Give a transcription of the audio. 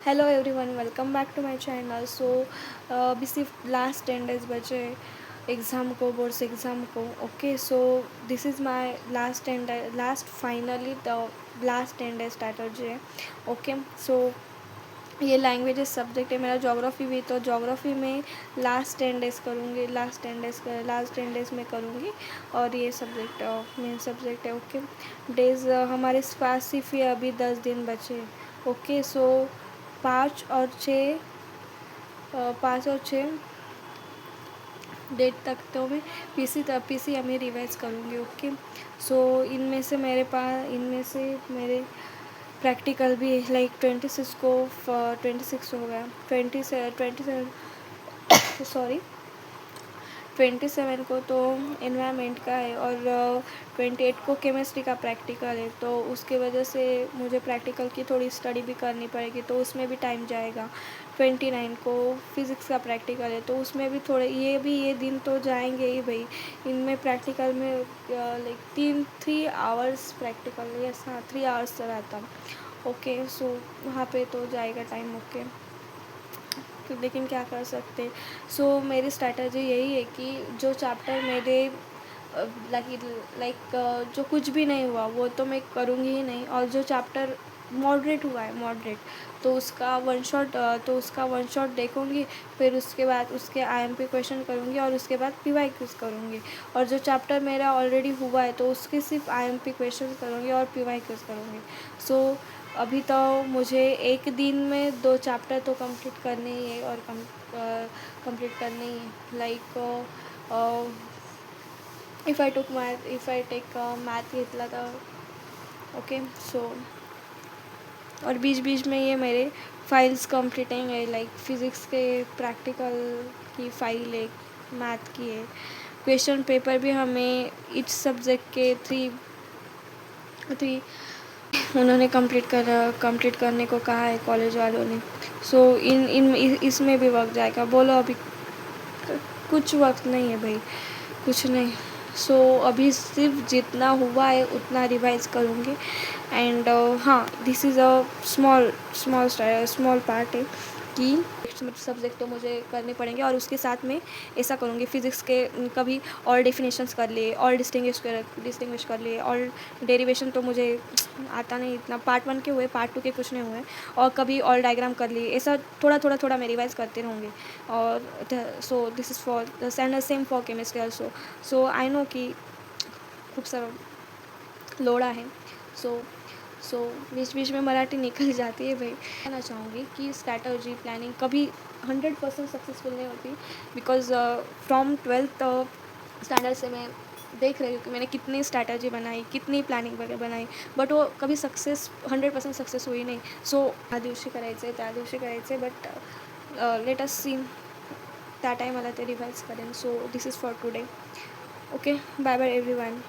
Hello everyone, welcome back to my channel. So अभी सिर्फ last 10 days बचे exam को, बोर्ड्स एग्ज़ाम को। Okay, so this is my last 10 days, last finally the last 10 days strategy है। Okay, so ये languages subject है मेरा, geography भी। तो ज्योग्राफी में लास्ट 10 डेज करूँगी, लास्ट 10 डेज में करूँगी। और ये सब्जेक्ट मेन सब्जेक्ट है। ओके, डेज हमारे पास सिर्फ ये अभी 10 दिन बचे। ओके, सो 5 और 6 डेट तक तो मैं पीसी रिवाइज करूँगी। ओके, सो इनमें से मेरे प्रैक्टिकल भी लाइक 26 को 26 हो गया, 27 सॉरी 27 को तो एनवायरनमेंट का है, और 28 को केमिस्ट्री का प्रैक्टिकल है। तो उसके वजह से मुझे प्रैक्टिकल की थोड़ी स्टडी भी करनी पड़ेगी, तो उसमें भी टाइम जाएगा। 29 को फिज़िक्स का प्रैक्टिकल है, तो उसमें भी ये दिन तो जाएंगे ही भाई। इनमें प्रैक्टिकल में लाइक 3 आवर्स प्रैक्टिकल, यस हाँ, 3 आवर्स रहता। ओके, सो वहाँ पे तो जाएगा टाइम। ओके, लेकिन क्या कर सकते। सो मेरी स्ट्रैटेजी यही है कि जो चैप्टर मेरे लाइक जो कुछ भी नहीं हुआ वो तो मैं करूँगी ही नहीं, और जो चैप्टर मॉडरेट हुआ है, मॉडरेट, तो उसका वन शॉट देखूँगी। फिर उसके बाद उसके आईएमपी क्वेश्चन करूँगी, और उसके बाद पीवाईक्यूज करूँगी। और जो चैप्टर मेरा ऑलरेडी हुआ है तो उसके सिर्फ आईएमपी क्वेश्चन करूँगी और पीवाईक्यूज करूँगी। सो अभी तो मुझे एक दिन में 2 चैप्टर तो कंप्लीट करने ही है, और कंप्लीट करने ही है। Like if I take math घेतला तर ओके, सो और बीच बीच में ये मेरे फाइल्स कंप्लीटिंग है, लाइक फिज़िक्स के प्रैक्टिकल की फ़ाइल है, मैथ की है। क्वेश्चन पेपर भी हमें इच सब्जेक्ट के थ्री थ्री उन्होंने कंप्लीट करने को कहा है कॉलेज वालों ने। सो इसमें भी वक्त जाएगा। बोलो अभी कुछ वक्त नहीं है भाई, कुछ नहीं। सो अभी सिर्फ जितना हुआ है उतना रिवाइज करूँगी। एंड हाँ, this is a small small part है कि सब्जेक्ट तो मुझे करने पड़ेंगे, और उसके साथ में ऐसा करूँगी फिज़िक्स के कभी और डेफिनेशंस कर लिए, और डिस्टिंग्विश कर लिए, और डेरिवेशन तो मुझे आता नहीं इतना। पार्ट 1 के हुए, पार्ट 2 के कुछ नहीं हुए। और कभी और डायग्राम कर लिए, ऐसा थोड़ा मैं रिवाइज करते रहूँगी। और सो this is for and same for chemistry also. So I know कि खूप सारा लोड़ा है। सो सो बीच बीच में मराठी निकल जाती है भाई। कहना चाहूँगी कि स्ट्रैटेजी प्लानिंग कभी 100% सक्सेसफुल नहीं होती, बिकॉज फ्रॉम 12th स्टैंडर्ड से मैं देख रही हूँ कि मैंने कितनी स्ट्रैटेजी बनाई, कितनी प्लॅनिंग वगैरे बनाई, बट वो कभी 100% सक्सेस हुई नाही। सो त्या दिवशी करायचं आहे, बट लेट अस सी, त्या टायमाला ते रिवाइज करेन. So this is for today. Okay, bye bye everyone.